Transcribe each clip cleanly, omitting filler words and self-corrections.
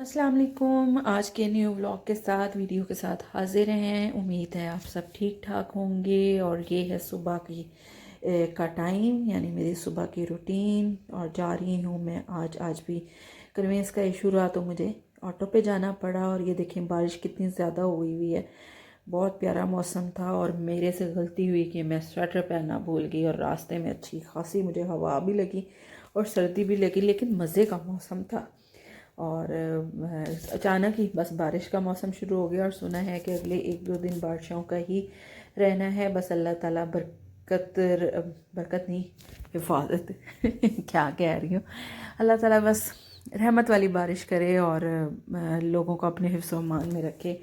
अस्सलाम वालेकुम। आज के न्यू व्लॉग के साथ वीडियो के साथ हाजिर हैं। उम्मीद है आप सब ठीक ठाक होंगे। और ये है सुबह की का टाइम, यानी मेरी सुबह की रूटीन। और जा रही हूँ मैं आज भी कन्वेंस का इशू रहा तो मुझे ऑटो पे जाना पड़ा। और ये देखें बारिश कितनी ज़्यादा हुई है। बहुत प्यारा मौसम था और मेरे से गलती हुई कि मैं स्वेटर पहनना भूल गई और रास्ते में अच्छी खासी मुझे हवा भी लगी और सर्दी भी लगी, लेकिन मज़े का मौसम था। और अचानक ही बस बारिश का मौसम शुरू हो गया और सुना है कि अगले 1-2 दिन बारिशों का ही रहना है। बस अल्लाह ताला बरकत नहीं, हिफाजत क्या कह रही हूँ, अल्लाह ताला बस रहमत वाली बारिश करे और लोगों को अपने हिफ्ज़ व मान में रखे।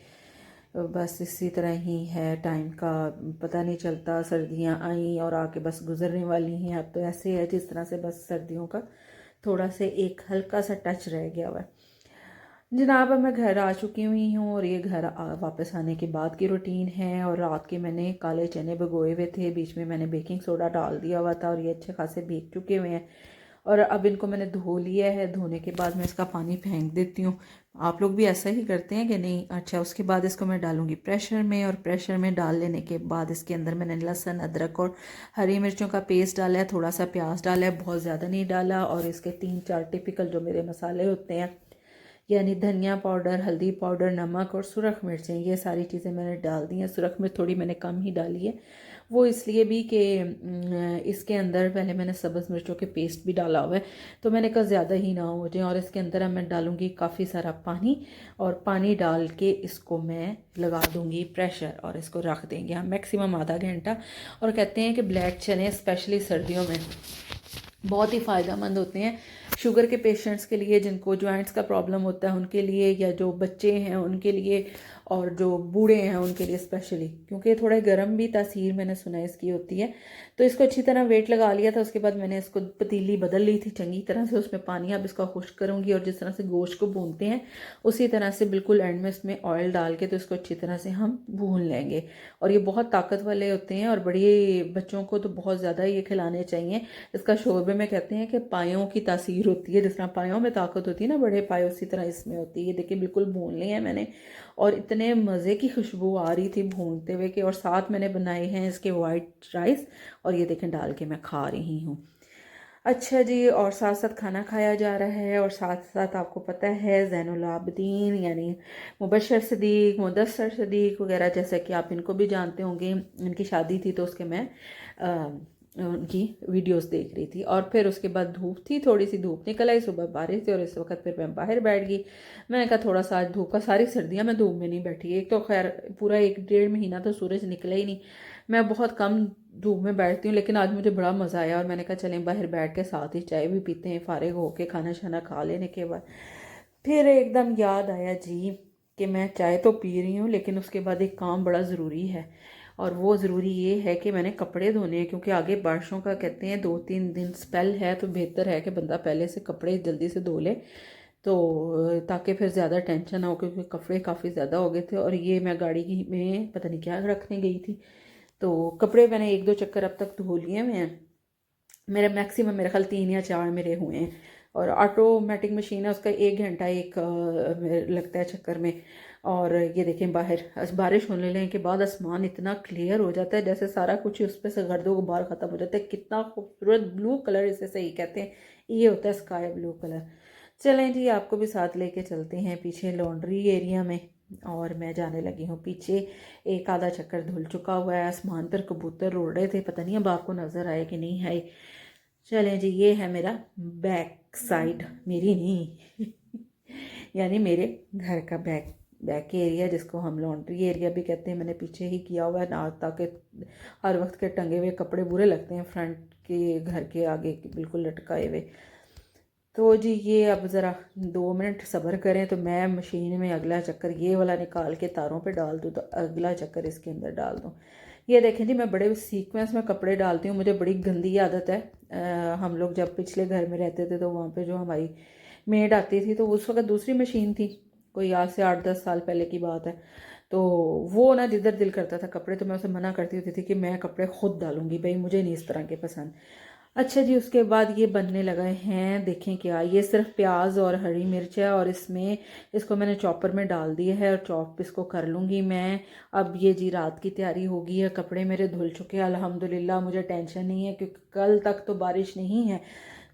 बस इसी तरह ही है, टाइम का पता नहीं चलता। सर्दियाँ आई और आके बस गुजरने वाली हैं। अब तो ऐसे है जिस तरह से बस सर्दियों का थोड़ा से एक हल्का सा टच रह गया हुआ है। जनाब अब मैं घर आ चुकी हुई हूँ और ये घर वापस आने के बाद की रूटीन है। और रात के मैंने काले चने भिगोए हुए थे, बीच में मैंने बेकिंग सोडा डाल दिया हुआ था और ये अच्छे खासे भीग चुके हुए हैं। और अब इनको मैंने धो लिया है। धोने के बाद मैं इसका पानी फेंक देती हूँ। आप लोग भी ऐसा ही करते हैं कि नहीं? अच्छा, उसके बाद इसको मैं डालूँगी प्रेशर में। और प्रेशर में डाल लेने के बाद इसके अंदर मैंने लहसुन, अदरक और हरी मिर्चों का पेस्ट डाला है, थोड़ा सा प्याज डाला है, बहुत ज़्यादा नहीं डाला। और इसके 3-4 टिपिकल जो मेरे मसाले होते हैं, यानी धनिया पाउडर, हल्दी पाउडर, नमक और सुरख मिर्चें, ये सारी चीज़ें मैंने डाल दी हैं। सुरख मिर्च थोड़ी मैंने कम ही डाली है, वो इसलिए भी कि इसके अंदर पहले मैंने सब्ज़ मिर्चों के पेस्ट भी डाला हुआ है, तो मैंने कहा ज़्यादा ही ना हो जाए। और इसके अंदर अब मैं डालूँगी काफ़ी सारा पानी, और पानी डाल के इसको मैं लगा दूँगी प्रेशर और इसको रख देंगे हम मैक्सिमम आधा घंटा। और कहते हैं कि ब्लैक चने स्पेशली सर्दियों में बहुत ही फ़ायदेमंद होते हैं शुगर के पेशेंट्स के लिए, जिनको जॉइंट्स का प्रॉब्लम होता है उनके लिए, या जो बच्चे हैं उनके लिए, और जो बूढ़े हैं उनके लिए स्पेशली, क्योंकि थोड़ा गर्म भी तासीर मैंने सुना इसकी होती है। तो इसको अच्छी तरह वेट लगा लिया था। उसके बाद मैंने इसको पतीली बदल ली थी चंगी तरह से, उसमें पानी अब इसका खुश्क करूँगी और जिस तरह से गोश्त को भूनते हैं उसी तरह से बिल्कुल एंड में इसमें ऑयल डाल के तो इसको अच्छी तरह से हम भून लेंगे। और ये बहुत ताकत वाले होते हैं और बड़े बच्चों को तो बहुत ज़्यादा ये खिलाने चाहिए। इसका शोरबे में कहते हैं कि पायों की तासीर होती है, जिस तरह पायों में ताकत होती है ना बड़े पाए, उसी तरह इसमें होती है। ये देखिए बिल्कुल भून लिए हैं मैंने और इतने मज़े की खुशबू आ रही थी भूनते हुए कि। और साथ मैंने बनाए हैं इसके वाइट राइस और ये देखें डाल के मैं खा रही हूँ। अच्छा जी, और साथ साथ खाना खाया जा रहा है और साथ साथ आपको पता है ज़ैनुल आबिदीन यानी मुबशर सदीक, मुदस्सर सदीक वगैरह, जैसे कि आप इनको भी जानते होंगे, इनकी शादी थी तो उसके मैं उनकी वीडियोस देख रही थी। और फिर उसके बाद धूप थी, थोड़ी सी धूप निकल आई, सुबह बारिश थी और इस वक्त फिर मैं बाहर बैठ गई। मैंने कहा थोड़ा सा आज धूप का, सारी सर्दियाँ मैं धूप में नहीं बैठी। एक तो खैर पूरा 1-1.5 महीना तो सूरज निकला ही नहीं, मैं बहुत कम धूप में बैठती हूँ, लेकिन आज मुझे बड़ा मज़ा आया और मैंने कहा चलें बाहर बैठ के साथ ही चाय भी पीते हैं, फारिग होके खाना शाना खा लेने के बाद। फिर एकदम याद आया जी कि मैं चाय तो पी रही हूँ लेकिन उसके बाद एक काम बड़ा ज़रूरी है। और वो ज़रूरी ये है कि मैंने कपड़े धोने हैं, क्योंकि आगे बारिशों का कहते हैं 2-3 दिन स्पेल है, तो बेहतर है कि बंदा पहले से कपड़े जल्दी से धो ले, तो ताकि फिर ज़्यादा टेंशन ना हो, क्योंकि कपड़े काफ़ी ज़्यादा हो गए थे। और ये मैं गाड़ी में पता नहीं क्या रखने गई थी, तो कपड़े मैंने 1-2 चक्कर अब तक धो लिए हुए हैं। मेरे मैक्सिमम मेरे ख्याल 3 या 4 मेरे हुए हैं। और ऑटोमेटिक मशीन है, उसका 1 घंटा लगता है चक्कर में। और ये देखें बाहर बारिश होने लगने के बाद आसमान इतना क्लियर हो जाता है, जैसे सारा कुछ उस पर से गर्दो गुबार ख़त्म हो जाता है। कितना खूबसूरत ब्लू कलर इसे सही कहते हैं, ये होता है स्काई ब्लू कलर। चलें जी, आपको भी साथ लेके चलते हैं पीछे लॉन्ड्री एरिया में। और मैं जाने लगी हूँ पीछे। एक आधा चक्कर धुल चुका हुआ है, आसमान पर कबूतर उड़ रहे थे, पता नहीं अब आपको नज़र आए कि नहीं आए। चलें जी, ये है मेरा बैक साइड, मेरी नहीं यानी मेरे घर का बैक बैक एरिया, जिसको हम लॉन्ड्री एरिया भी कहते हैं। मैंने पीछे ही किया हुआ है ना, ताकि हर वक्त के टंगे हुए कपड़े बुरे लगते हैं फ्रंट के घर के आगे बिल्कुल लटकाए हुए। तो जी ये अब ज़रा 2 मिनट सब्र करें तो मैं मशीन में अगला चक्कर ये वाला निकाल के तारों पे डाल दूँ, तो अगला चक्कर इसके अंदर डाल दूँ। ये देखें जी, मैं बड़े सीक्वेंस में कपड़े डालती हूँ, मुझे बड़ी गंदी आदत है। हम लोग जब पिछले घर में रहते थे तो वहाँ पे जो हमारी मेड आती थी, तो उस वक्त दूसरी मशीन थी, कोई आज से 8-10 साल पहले की बात है। तो वो ना जिधर दिल करता था कपड़े, तो मैं उसे मना करती होती थी कि मैं कपड़े खुद डालूंगी भाई, मुझे नहीं इस तरह के पसंद। अच्छा जी, उसके बाद ये बनने लगा हैं, देखें क्या, ये सिर्फ प्याज और हरी मिर्च है और इसमें इसको मैंने चॉपर में डाल दिया है और चॉप इसको कर लूँगी मैं। अब ये जी रात की तैयारी हो गई है, कपड़े मेरे धुल चुके हैं अल्हम्दुलिल्लाह, मुझे टेंशन नहीं है क्योंकि कल तक तो बारिश नहीं है,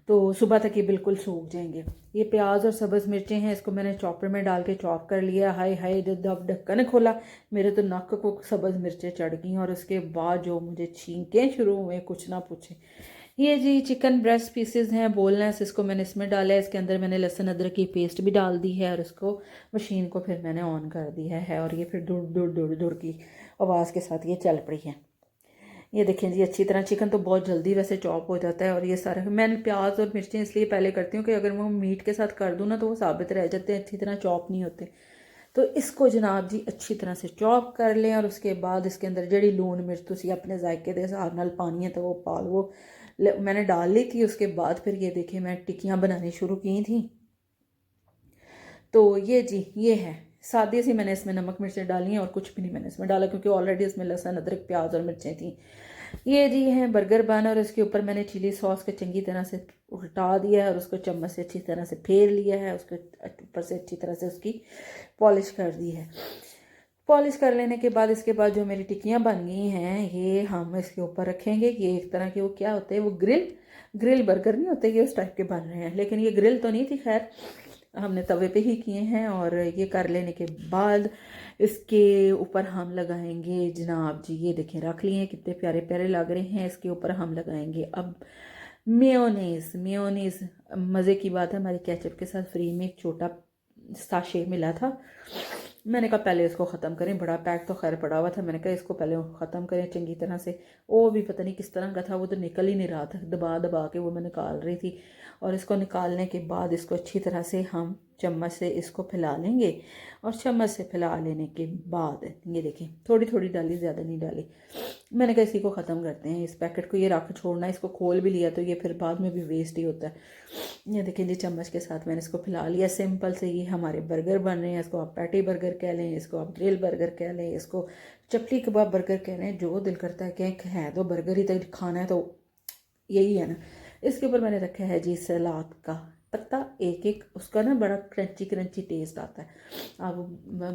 तो सुबह तक ये बिल्कुल सूख जाएंगे। ये प्याज और सब्ज़ मिर्चें हैं, इसको मैंने चॉपर में डाल के चॉप कर लिया। हाय हाय, जब ढक्कन खोला मेरे तो नक को सब्ज़ मिर्चें चढ़ गई और उसके बाद जो मुझे छींकें शुरू हुए, कुछ ना पूछे। ये जी चिकन ब्रेस्ट पीसेस हैं, बोनलेस, इसको मैंने इसमें डाला है। इसके अंदर मैंने लहसुन अदरक की पेस्ट भी डाल दी है और इसको मशीन को फिर मैंने ऑन कर दिया है और ये फिर दुड़ दुड़ दुड़ दुड़ की आवाज़ के साथ ये चल पड़ी है। ये देखें जी, अच्छी तरह चिकन तो बहुत जल्दी वैसे चॉप हो जाता है और ये सारा मैंने प्याज और मिर्चें इसलिए पहले करती हूँ कि अगर मैं मीट के साथ कर दूँ ना तो वो साबित रह जाते हैं, अच्छी तरह चॉप नहीं होते। तो इसको जनाब जी अच्छी तरह से चॉप कर लें और उसके बाद इसके अंदर जड़ी लून मिर्च तुसी अपने जायके के हिसाब नाल पानी है तो वो पा लो, मैंने डाल ली थी। उसके बाद फिर ये देखिए मैं टिक्कियाँ बनानी शुरू की थी। तो ये जी ये है सादी सी, मैंने इसमें नमक मिर्चें डाली हैं और कुछ भी नहीं मैंने इसमें डाला क्योंकि ऑलरेडी इसमें लहसुन अदरक प्याज और मिर्चें थी। ये जी है बर्गर बन और इसके ऊपर मैंने चिली सॉस के चंगी तरह से उल्टा दिया है और उसको चम्मच से अच्छी तरह से फेर लिया है, उसके ऊपर से अच्छी तरह से उसकी पॉलिश कर दी है। पॉलिश कर लेने के बाद इसके बाद जो मेरी टिक्कियाँ बन गई हैं ये हम इसके ऊपर रखेंगे। ये एक तरह के वो क्या होते हैं, वो ग्रिल बर्गर नहीं होते, ये उस टाइप के बन रहे हैं, लेकिन ये ग्रिल तो नहीं थी, खैर हमने तवे पे ही किए हैं। और ये कर लेने के बाद इसके ऊपर हम लगाएंगे जनाब जी, ये देखें रख लिए हैं, कितने प्यारे प्यारे लग रहे हैं। इसके ऊपर हम लगाएंगे अब मेयोनीज़। मज़े की बात है, हमारी केचप के साथ फ्री में एक छोटा साशे मिला था। मैंने कहा पहले इसको ख़त्म करें, बड़ा पैक तो खैर पड़ा हुआ था, मैंने कहा इसको पहले ख़त्म करें चंगी तरह से। वो भी पता नहीं किस तरह का था, वो तो निकल ही नहीं रहा था, दबा दबा के वो मैं निकाल रही थी। और इसको निकालने के बाद इसको अच्छी तरह से हम चम्मच से इसको फैला लेंगे और चम्मच से फैला लेने के बाद ये देखें थोड़ी थोड़ी डाली, ज़्यादा नहीं डाली। मैंने कहा इसी को ख़त्म करते हैं, इस पैकेट को ये रख छोड़ना, इसको खोल भी लिया तो ये फिर बाद में भी वेस्ट ही होता है। ये देखें जी चम्मच के साथ मैंने इसको फैला लिया। सिंपल से ये हमारे बर्गर बन रहे हैं। इसको आप पैटी बर्गर कह लें, इसको आप ग्रिल बर्गर कह लें, इसको चपली कबाब बर्गर कह लें, जो दिल करता है कि है तो बर्गर ही तो खाना है, तो यही है ना। इसके ऊपर मैंने रखा है जी सलाद का पत्ता, एक एक उसका ना बड़ा क्रंची क्रंची टेस्ट आता है। आप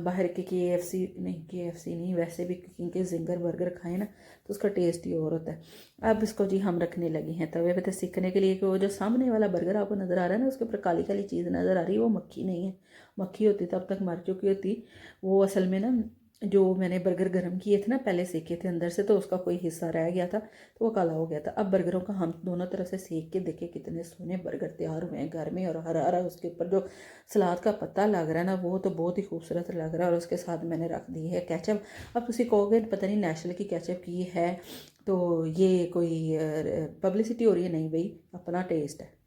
बाहर के KFC नहीं, वैसे भी क्योंकि जिंगर बर्गर खाए ना तो उसका टेस्ट ही और होता है। अब इसको जी हम रखने लगे हैं तवे पे तो सीखने के लिए कि वो जो सामने वाला बर्गर आपको नज़र आ रहा है ना, उसके ऊपर काली काली चीज़ नज़र आ रही है, वो मक्खी नहीं है। मक्खी होती तब तक मर चुकी होती। वो असल में ना जो मैंने बर्गर गर्म किए थे ना, पहले सेके थे अंदर से, तो उसका कोई हिस्सा रह गया था तो वो काला हो गया था। अब बर्गरों का हम दोनों तरफ से सेक के देखे कितने सोने बर्गर तैयार हुए हैं घर में, और हरा हरा उसके ऊपर जो सलाद का पत्ता लग रहा है ना, वो तो बहुत ही खूबसूरत लग रहा है। और उसके साथ मैंने रख दी है केचप। अब तुसी कहोगे पता नहीं नेशनल की केचप की है तो ये कोई पब्लिसिटी हो रही है, नहीं भाई, अपना टेस्ट है।